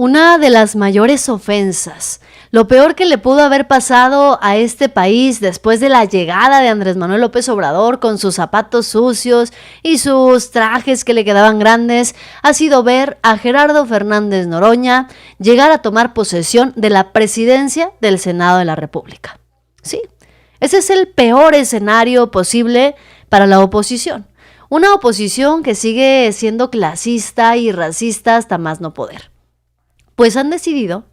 Una de las mayores ofensas, lo peor que le pudo haber pasado a este país después de la llegada de Andrés Manuel López Obrador con sus zapatos sucios y sus trajes que le quedaban grandes, ha sido ver a Gerardo Fernández Noroña llegar a tomar posesión de la presidencia del Senado de la República. Sí, ese es el peor escenario posible para la oposición. Una oposición que sigue siendo clasista y racista hasta más no poder. Pues han decidido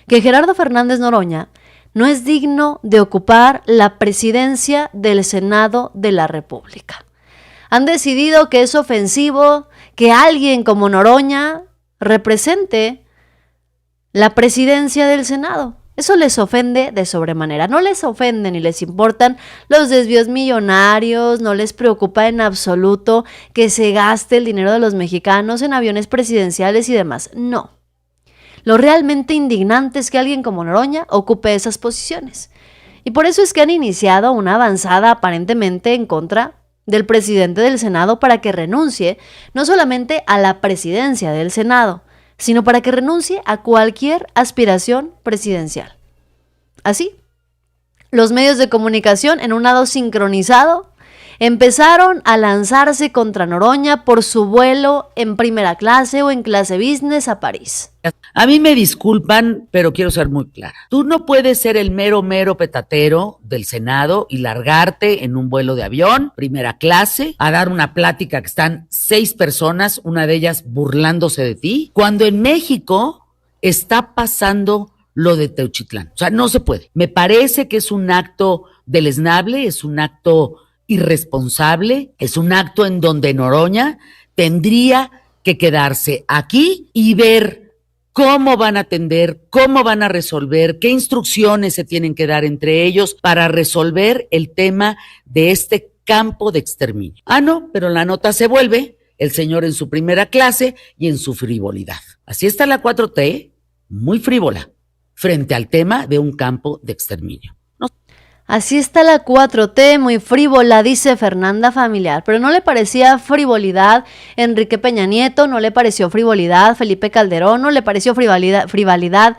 que Gerardo Fernández Noroña no es digno de ocupar la presidencia del Senado de la República. Han decidido que es ofensivo que alguien como Noroña represente la presidencia del Senado. Eso les ofende de sobremanera. No les ofende ni les importan los desvíos millonarios, no les preocupa en absoluto que se gaste el dinero de los mexicanos en aviones presidenciales y demás. No. Lo realmente indignante es que alguien como Noroña ocupe esas posiciones. Y por eso es que han iniciado una avanzada aparentemente en contra del presidente del Senado para que renuncie no solamente a la presidencia del Senado, sino para que renuncie a cualquier aspiración presidencial. Así, los medios de comunicación en un lado sincronizado empezaron a lanzarse contra Noroña por su vuelo en primera clase o en clase business a París. A mí me disculpan, pero quiero ser muy clara. Tú no puedes ser el mero petatero del Senado y largarte en un vuelo de avión, primera clase, a dar una plática que están 6 personas, una de ellas burlándose de ti, cuando en México está pasando lo de Teuchitlán. O sea, no se puede. Me parece que es un acto deleznable, es un acto irresponsable, es un acto en donde Noroña tendría que quedarse aquí y ver cómo van a atender, cómo van a resolver, qué instrucciones se tienen que dar entre ellos para resolver el tema de este campo de exterminio. Ah, no, pero la nota se vuelve el señor en su primera clase y en su frivolidad. Así está la 4T, muy frívola, frente al tema de un campo de exterminio. Así está la 4T, muy frívola, dice Fernanda Familiar, pero no le parecía frivolidad Enrique Peña Nieto, no le pareció frivolidad Felipe Calderón, no le pareció frivolidad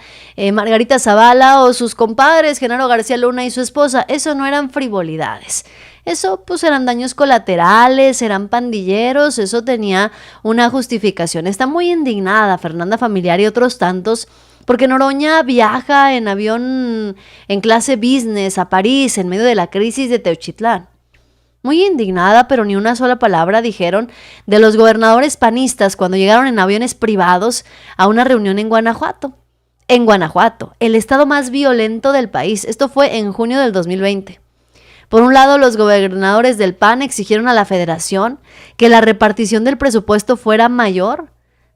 Margarita Zavala o sus compadres Genaro García Luna y su esposa. Eso no eran frivolidades. Eso pues eran daños colaterales, eran pandilleros, eso tenía una justificación. Está muy indignada Fernanda Familiar y otros tantos porque Noroña viaja en avión en clase business a París en medio de la crisis de Teuchitlán. Muy indignada, pero ni una sola palabra dijeron de los gobernadores panistas cuando llegaron en aviones privados a una reunión en Guanajuato. En Guanajuato, el estado más violento del país. Esto fue en junio del 2020. Por un lado, los gobernadores del PAN exigieron a la federación que la repartición del presupuesto fuera mayor,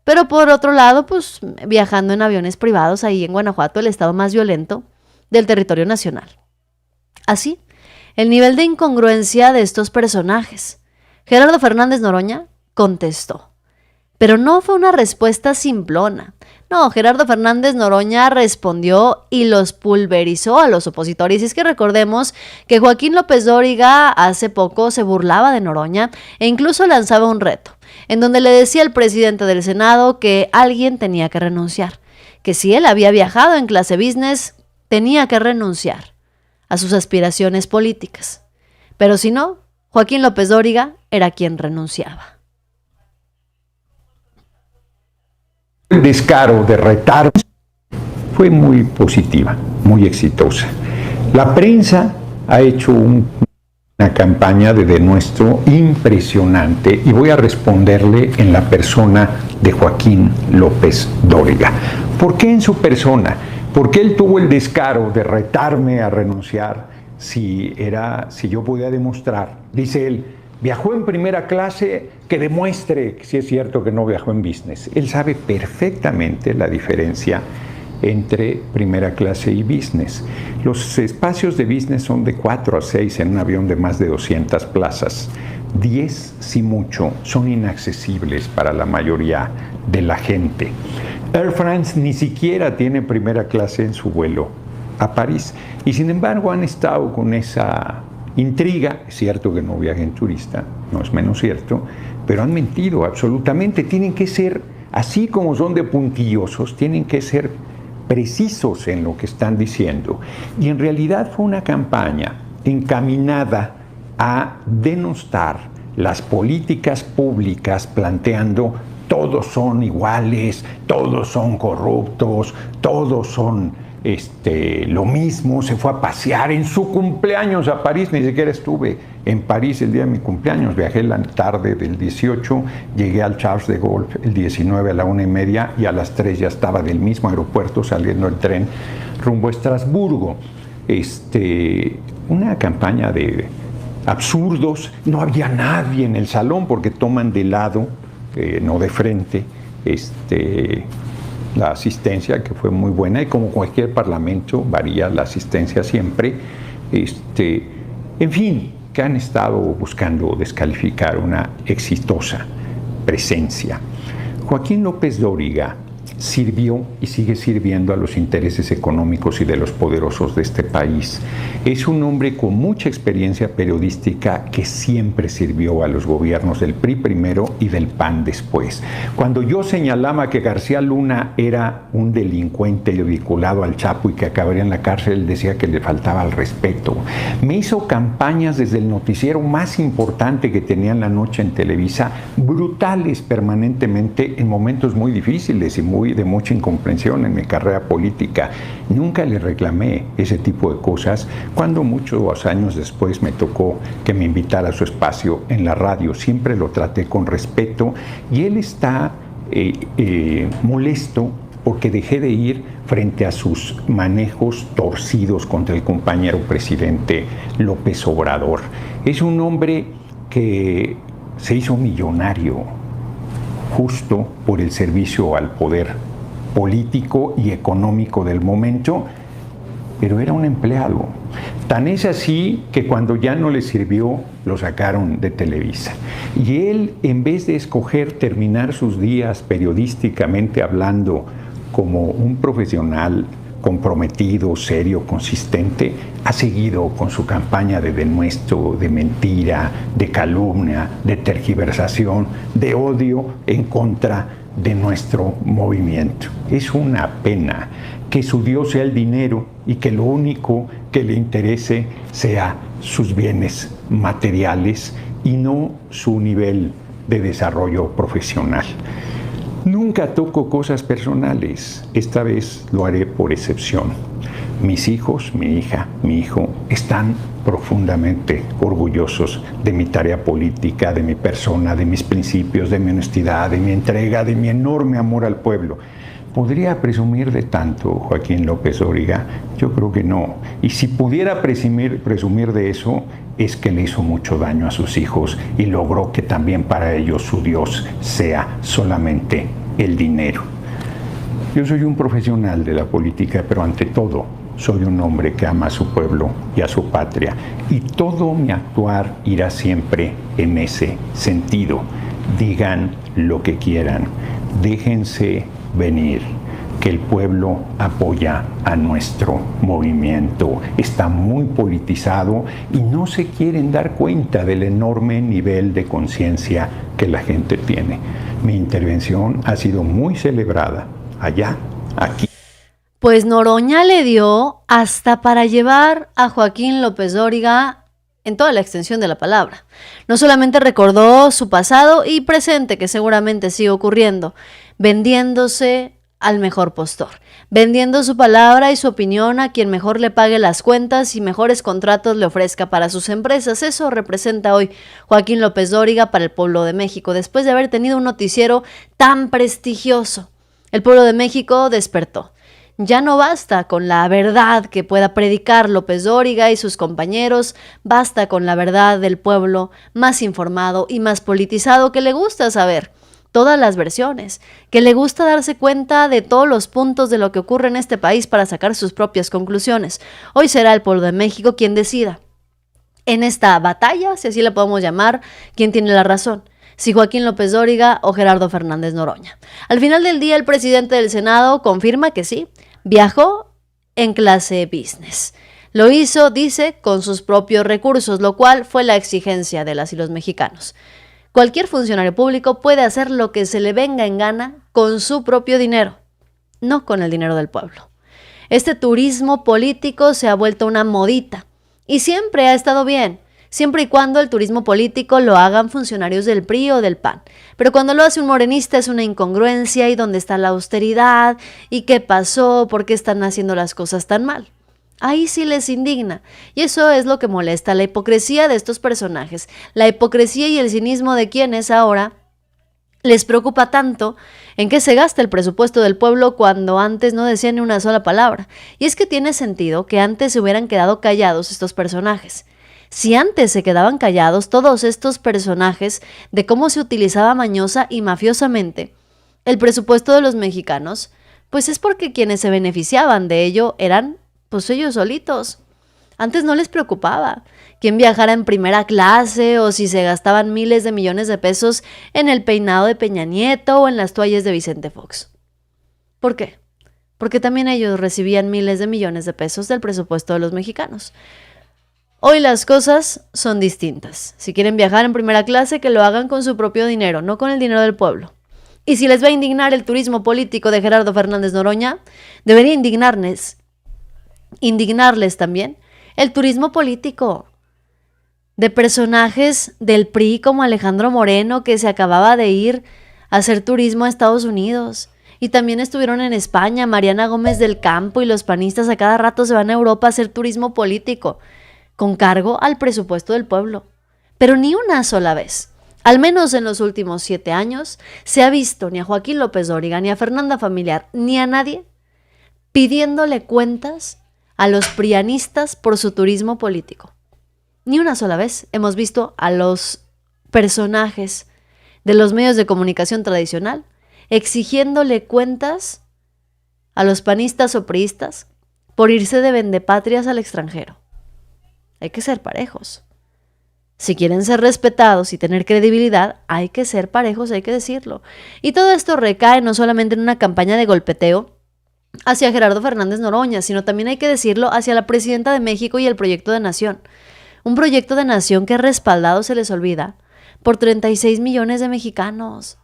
pero por otro lado, pues viajando en aviones privados ahí en Guanajuato, el estado más violento del territorio nacional. Así, el nivel de incongruencia de estos personajes. Gerardo Fernández Noroña contestó, pero no fue una respuesta simplona. No, Gerardo Fernández Noroña respondió y los pulverizó a los opositores. Y es que recordemos que Joaquín López Dóriga hace poco se burlaba de Noroña e incluso lanzaba un reto, en donde le decía al presidente del Senado que alguien tenía que renunciar, que si él había viajado en clase business, tenía que renunciar a sus aspiraciones políticas. Pero si no, Joaquín López Dóriga era quien renunciaba. El descaro de retar fue muy positiva, muy exitosa. La prensa ha hecho una campaña de denuestro impresionante y voy a responderle en la persona de Joaquín López Dóriga. ¿Por qué en su persona? ¿Por qué él tuvo el descaro de retarme a renunciar si yo podía demostrar? Dice él, viajó en primera clase, que demuestre si es cierto que no viajó en business. Él sabe perfectamente la diferencia entre primera clase y business. Los espacios de business son de 4 a 6 en un avión de más de 200 plazas. 10, si mucho, son inaccesibles para la mayoría de la gente. Air France ni siquiera tiene primera clase en su vuelo a París. Y sin embargo han estado con esa intriga. Es cierto que no viajen turista, no es menos cierto, pero han mentido absolutamente. Tienen que ser así como son de puntillosos, tienen que ser precisos en lo que están diciendo. Y en realidad fue una campaña encaminada a denostar las políticas públicas, planteando todos son iguales, todos son corruptos, todos son lo mismo. Se fue a pasear en su cumpleaños a París, ni siquiera estuve en París el día de mi cumpleaños, viajé la tarde del 18, llegué al Charles de Gaulle el 19 a la 1:30 y a las 3 ya estaba del mismo aeropuerto saliendo el tren rumbo a Estrasburgo. Una campaña de absurdos, no había nadie en el salón porque toman de lado, no de frente, la asistencia, que fue muy buena, y como cualquier parlamento varía la asistencia siempre. En fin, que han estado buscando descalificar una exitosa presencia. Joaquín López Dóriga sirvió y sigue sirviendo a los intereses económicos y de los poderosos de este país. Es un hombre con mucha experiencia periodística que siempre sirvió a los gobiernos del PRI primero y del PAN después. Cuando yo señalaba que García Luna era un delincuente vinculado al Chapo y que acabaría en la cárcel, él decía que le faltaba el respeto. Me hizo campañas desde el noticiero más importante que tenía en la noche en Televisa, brutales permanentemente en momentos muy difíciles y de mucha incomprensión en mi carrera política. Nunca le reclamé ese tipo de cosas, cuando muchos años después me tocó que me invitara a su espacio en la radio. Siempre lo traté con respeto y él está molesto porque dejé de ir frente a sus manejos torcidos contra el compañero presidente López Obrador. Es un hombre que se hizo millonario justo por el servicio al poder político y económico del momento, pero era un empleado. Tan es así que cuando ya no le sirvió, lo sacaron de Televisa. Y él, en vez de escoger terminar sus días periodísticamente hablando como un profesional comprometido, serio, consistente, ha seguido con su campaña de denuesto, de mentira, de calumnia, de tergiversación, de odio en contra de nuestro movimiento. Es una pena que su Dios sea el dinero y que lo único que le interese sea sus bienes materiales y no su nivel de desarrollo profesional. Nunca toco cosas personales, esta vez lo haré por excepción. Mis hijos, mi hija, mi hijo están profundamente orgullosos de mi tarea política, de mi persona, de mis principios, de mi honestidad, de mi entrega, de mi enorme amor al pueblo. ¿Podría presumir de tanto Joaquín López Dóriga? Yo creo que no. Y si pudiera presumir de eso, es que le hizo mucho daño a sus hijos y logró que también para ellos su Dios sea solamente el dinero. Yo soy un profesional de la política, pero ante todo soy un hombre que ama a su pueblo y a su patria. Y todo mi actuar irá siempre en ese sentido. Digan lo que quieran, déjense venir, que el pueblo apoya a nuestro movimiento. Está muy politizado y no se quieren dar cuenta del enorme nivel de conciencia que la gente tiene. Mi intervención ha sido muy celebrada allá, aquí. Pues Noroña le dio hasta para llevar a Joaquín López Dóriga en toda la extensión de la palabra. No solamente recordó su pasado y presente, que seguramente sigue ocurriendo, vendiéndose al mejor postor, vendiendo su palabra y su opinión a quien mejor le pague las cuentas y mejores contratos le ofrezca para sus empresas. Eso representa hoy Joaquín López Dóriga para el pueblo de México, después de haber tenido un noticiero tan prestigioso. El pueblo de México despertó. Ya no basta con la verdad que pueda predicar López Dóriga y sus compañeros, basta con la verdad del pueblo más informado y más politizado, que le gusta saber todas las versiones, que le gusta darse cuenta de todos los puntos de lo que ocurre en este país para sacar sus propias conclusiones. Hoy será el pueblo de México quien decida en esta batalla, si así la podemos llamar, quién tiene la razón, si Joaquín López Dóriga o Gerardo Fernández Noroña. Al final del día, el presidente del Senado confirma que sí, viajó en clase business. Lo hizo, dice, con sus propios recursos, lo cual fue la exigencia de las y los mexicanos. Cualquier funcionario público puede hacer lo que se le venga en gana con su propio dinero, no con el dinero del pueblo. Este turismo político se ha vuelto una modita y siempre ha estado bien, siempre y cuando el turismo político lo hagan funcionarios del PRI o del PAN. Pero cuando lo hace un morenista es una incongruencia. ¿Y dónde está la austeridad? ¿Y qué pasó? ¿Por qué están haciendo las cosas tan mal? Ahí sí les indigna. Y eso es lo que molesta, la hipocresía de estos personajes, la hipocresía y el cinismo de quienes ahora les preocupa tanto en qué se gasta el presupuesto del pueblo cuando antes no decían ni una sola palabra. Y es que tiene sentido que antes se hubieran quedado callados estos personajes. Si antes se quedaban callados todos estos personajes de cómo se utilizaba mañosa y mafiosamente el presupuesto de los mexicanos, pues es porque quienes se beneficiaban de ello eran pues ellos solitos. Antes no les preocupaba quién viajara en primera clase o si se gastaban miles de millones de pesos en el peinado de Peña Nieto o en las toallas de Vicente Fox. ¿Por qué? Porque también ellos recibían miles de millones de pesos del presupuesto de los mexicanos. Hoy las cosas son distintas. Si quieren viajar en primera clase, que lo hagan con su propio dinero, no con el dinero del pueblo. Y si les va a indignar el turismo político de Gerardo Fernández Noroña, debería indignarles también el turismo político de personajes del PRI como Alejandro Moreno, que se acababa de ir a hacer turismo a Estados Unidos. Y también estuvieron en España Mariana Gómez del Campo, y los panistas a cada rato se van a Europa a hacer turismo político con cargo al presupuesto del pueblo. Pero ni una sola vez, al menos en los últimos 7 años, se ha visto ni a Joaquín López Dóriga, ni a Fernanda Familiar, ni a nadie pidiéndole cuentas a los prianistas por su turismo político. Ni una sola vez hemos visto a los personajes de los medios de comunicación tradicional exigiéndole cuentas a los panistas o priistas por irse de vendepatrias al extranjero. Hay que ser parejos. Si quieren ser respetados y tener credibilidad, hay que ser parejos, hay que decirlo. Y todo esto recae no solamente en una campaña de golpeteo hacia Gerardo Fernández Noroña, sino también hay que decirlo hacia la presidenta de México y el proyecto de nación. Un proyecto de nación que respaldado, se les olvida, por 36 millones de mexicanos.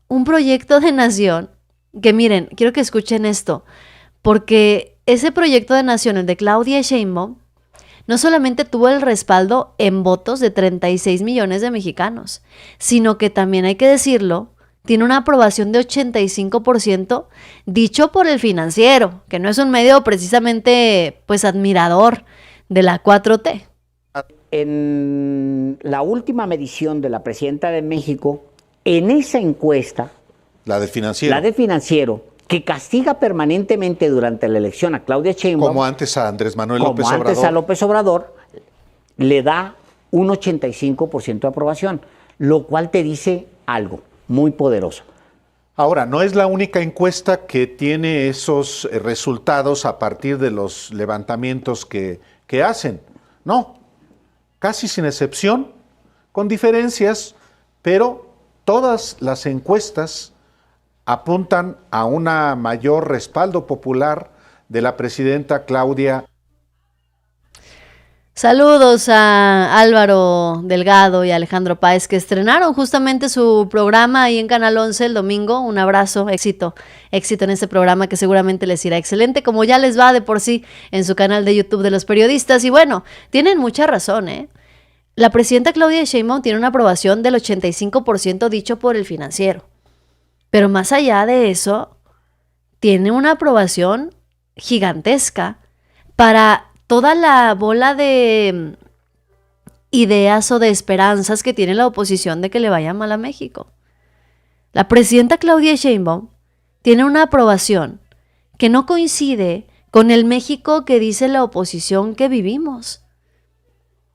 Un proyecto de nación que, miren, quiero que escuchen esto, porque ese proyecto de nación, el de Claudia Sheinbaum, no solamente tuvo el respaldo en votos de 36 millones de mexicanos, sino que también hay que decirlo, tiene una aprobación de 85%, dicho por El Financiero, que no es un medio precisamente pues admirador de la 4T. En la última medición de la presidenta de México, en esa encuesta, la de Financiero, que castiga permanentemente durante la elección a Claudia Sheinbaum, como antes a Andrés Manuel López Obrador, antes a López Obrador, le da un 85% de aprobación, lo cual te dice algo muy poderoso. Ahora, no es la única encuesta que tiene esos resultados a partir de los levantamientos que hacen. No, casi sin excepción, con diferencias, pero todas las encuestas apuntan a un mayor respaldo popular de la presidenta Claudia. Saludos a Álvaro Delgado y Alejandro Páez, que estrenaron justamente su programa ahí en Canal 11 el domingo. Un abrazo, éxito en este programa que seguramente les irá excelente, como ya les va de por sí en su canal de YouTube de los periodistas. Y bueno, tienen mucha razón, ¿eh? La presidenta Claudia Sheinbaum tiene una aprobación del 85% dicho por El Financiero. Pero más allá de eso, tiene una aprobación gigantesca para toda la bola de ideas o de esperanzas que tiene la oposición de que le vaya mal a México. La presidenta Claudia Sheinbaum tiene una aprobación que no coincide con el México que dice la oposición que vivimos.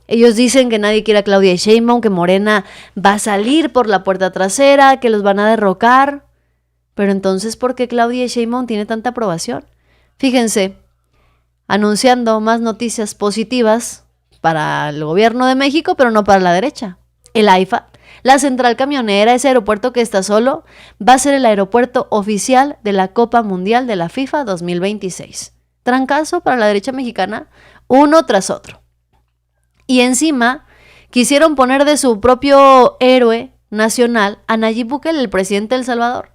Ellos dicen que nadie quiere a Claudia Sheinbaum, que Morena va a salir por la puerta trasera, que los van a derrocar. Pero entonces, ¿por qué Claudia Sheinbaum tiene tanta aprobación? Fíjense, anunciando más noticias positivas para el gobierno de México, pero no para la derecha. El AIFA, la central camionera, ese aeropuerto que está solo, va a ser el aeropuerto oficial de la Copa Mundial de la FIFA 2026. Trancazo para la derecha mexicana, uno tras otro. Y encima quisieron poner de su propio héroe nacional a Nayib Bukele, el presidente de El Salvador.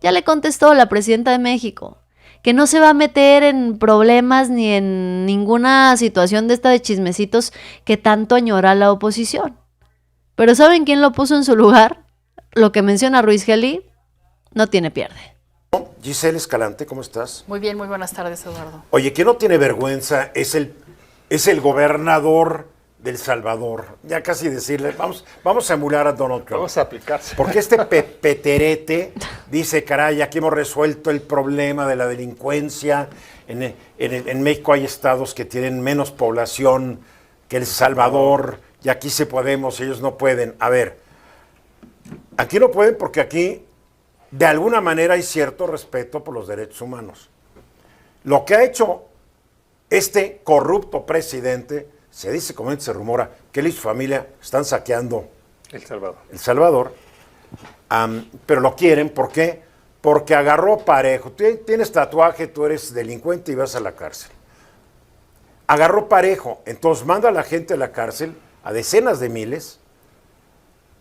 Ya le contestó la presidenta de México que no se va a meter en problemas ni en ninguna situación de esta de chismecitos que tanto añora la oposición. Pero ¿saben quién lo puso en su lugar? Lo que menciona Ruiz Gelí, no tiene pierde. Giselle Escalante, ¿cómo estás? Muy bien, muy buenas tardes, Eduardo. Oye, ¿quién no tiene vergüenza? Es el gobernador del Salvador. Ya casi decirle, vamos a emular a Donald Trump. Vamos a aplicarse. Porque este peterete dice, caray, aquí hemos resuelto el problema de la delincuencia. En México hay estados que tienen menos población que El Salvador, y aquí sí podemos, ellos no pueden. A ver, aquí no pueden porque aquí de alguna manera hay cierto respeto por los derechos humanos. Lo que ha hecho este corrupto presidente, se dice, como se rumora, que él y su familia están saqueando El Salvador, pero lo quieren, ¿por qué? Porque agarró parejo. Tú tienes tatuaje, tú eres delincuente y vas a la cárcel. Agarró parejo, entonces manda a la gente a la cárcel, a decenas de miles,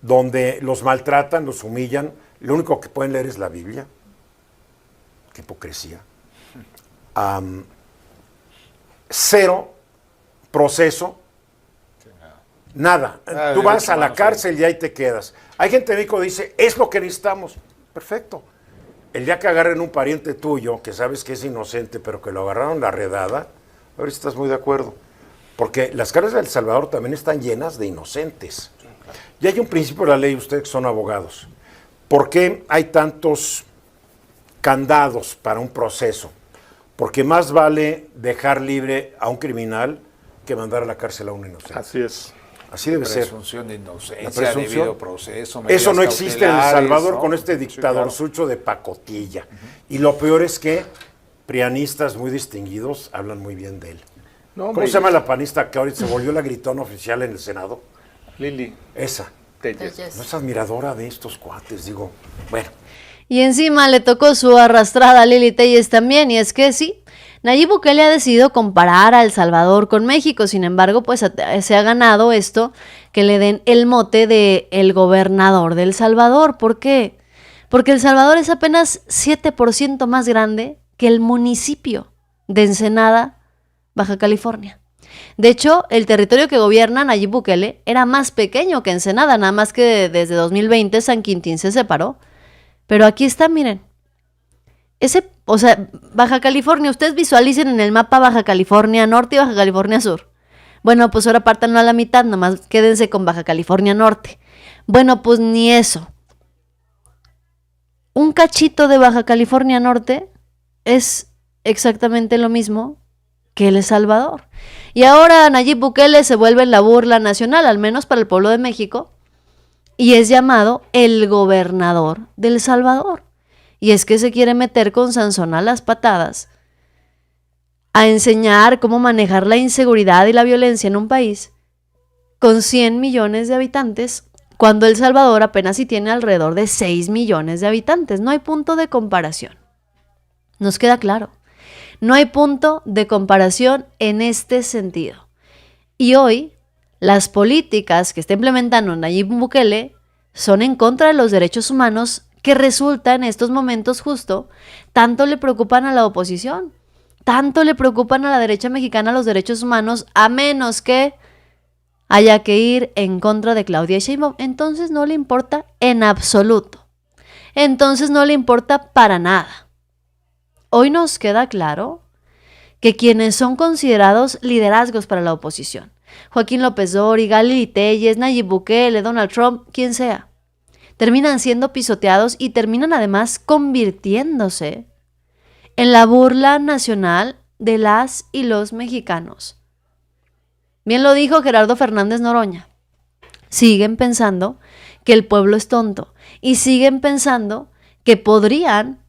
donde los maltratan, los humillan. Lo único que pueden leer es la Biblia. Qué hipocresía. Cero proceso. Nada. Tú vas a la cárcel y ahí te quedas. Hay gente de México que dice, es lo que necesitamos. Perfecto. El día que agarren un pariente tuyo, que sabes que es inocente, pero que lo agarraron la redada, a ver si estás muy de acuerdo. Porque las cárceles de El Salvador también están llenas de inocentes. Y hay un principio de la ley, ustedes que son abogados. ¿Por qué hay tantos candados para un proceso? Porque más vale dejar libre a un criminal que mandar a la cárcel a un inocente. Así es. Así debe ser. Presunción de inocencia, La presunción. debido proceso. Eso no medidas existe en El cautelares, Salvador, ¿no? con este dictadorzucho de pacotilla. Y lo peor es que prianistas muy distinguidos hablan muy bien de él. No, ¿Cómo se llama la panista que ahorita se volvió la gritona oficial en el Senado? Lili Esa. Telles. No es admiradora de estos cuates, digo. Bueno. Y encima le tocó su arrastrada a Lili Telles también, y es que sí, Nayib Bukele ha decidido comparar a El Salvador con México, sin embargo, pues se ha ganado esto, que le den el mote de el gobernador de El Salvador. ¿Por qué? Porque El Salvador es apenas 7% más grande que el municipio de Ensenada, Baja California. De hecho, el territorio que gobierna Nayib Bukele era más pequeño que Ensenada, nada más que desde 2020 San Quintín se separó. Pero aquí está, miren. Baja California, ustedes visualicen en el mapa Baja California Norte y Baja California Sur. Bueno, pues ahora pártanlo a la mitad, nomás quédense con Baja California Norte. Bueno, pues ni eso. Un cachito de Baja California Norte es exactamente lo mismo que El Salvador. Y ahora Nayib Bukele se vuelve la burla nacional, al menos para el pueblo de México, y es llamado el gobernador de El Salvador. Y es que se quiere meter con Sansón a las patadas a enseñar cómo manejar la inseguridad y la violencia en un país con 100 millones de habitantes, cuando El Salvador apenas sí tiene alrededor de 6 millones de habitantes. No hay punto de comparación. Nos queda claro. No hay punto de comparación en este sentido. Y hoy, las políticas que está implementando Nayib Bukele son en contra de los derechos humanos, que resulta en estos momentos justo, tanto le preocupan a la oposición, tanto le preocupan a la derecha mexicana los derechos humanos, a menos que haya que ir en contra de Claudia Sheinbaum. Entonces no le importa en absoluto. Entonces no le importa para nada. Hoy nos queda claro que quienes son considerados liderazgos para la oposición, Joaquín López Dóriga, Lili Telles, Nayib Bukele, Donald Trump, quien sea, terminan siendo pisoteados y terminan además convirtiéndose en la burla nacional de las y los mexicanos. Bien lo dijo Gerardo Fernández Noroña. Siguen pensando que el pueblo es tonto y siguen pensando que podrían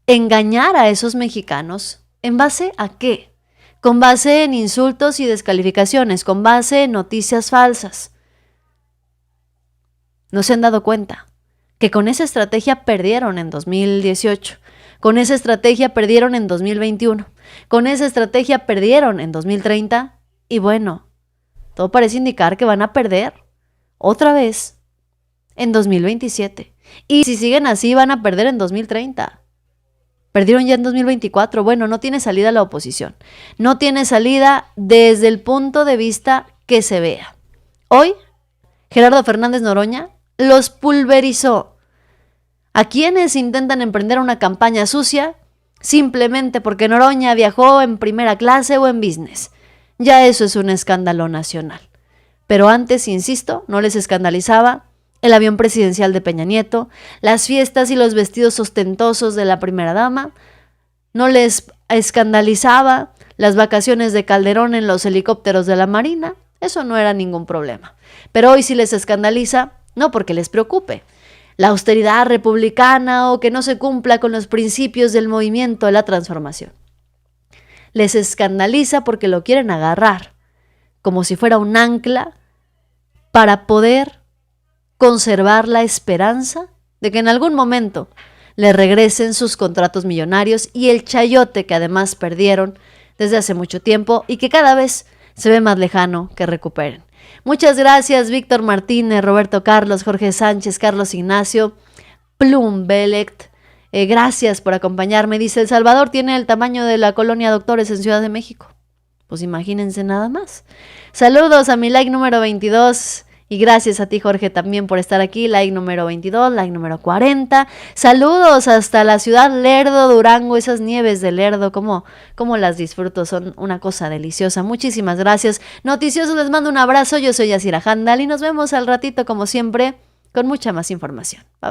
engañar a esos mexicanos. ¿En base a qué? Con base en insultos y descalificaciones, con base en noticias falsas. ¿No se han dado cuenta que con esa estrategia perdieron en 2018? Con esa estrategia perdieron en 2021. Con esa estrategia perdieron en 2030. Y bueno, todo parece indicar que van a perder otra vez en 2027. Y si siguen así, van a perder en 2030. Perdieron ya en 2024. Bueno, no tiene salida la oposición. No tiene salida desde el punto de vista que se vea. Hoy, Gerardo Fernández Noroña los pulverizó. A quienes intentan emprender una campaña sucia simplemente porque Noroña viajó en primera clase o en business. Ya eso es un escándalo nacional. Pero antes, insisto, no les escandalizaba el avión presidencial de Peña Nieto, las fiestas y los vestidos ostentosos de la primera dama, no les escandalizaba las vacaciones de Calderón en los helicópteros de la Marina, eso no era ningún problema. Pero hoy sí les escandaliza, no porque les preocupe la austeridad republicana o que no se cumpla con los principios del movimiento de la transformación. Les escandaliza porque lo quieren agarrar como si fuera un ancla para poder conservar la esperanza de que en algún momento le regresen sus contratos millonarios y el chayote que además perdieron desde hace mucho tiempo y que cada vez se ve más lejano que recuperen. Muchas gracias, Víctor Martínez, Roberto Carlos, Jorge Sánchez, Carlos Ignacio, Plum Belect. Gracias por acompañarme. Dice, El Salvador tiene el tamaño de la colonia Doctores en Ciudad de México. Pues imagínense nada más. Saludos a mi like número 22. Y gracias a ti, Jorge, también por estar aquí. Like número 22, like número 40. Saludos hasta la ciudad Lerdo, Durango. Esas nieves de Lerdo, cómo las disfruto. Son una cosa deliciosa. Muchísimas gracias. Noticiosos, les mando un abrazo. Yo soy Yasira Handal y nos vemos al ratito, como siempre, con mucha más información. Bye.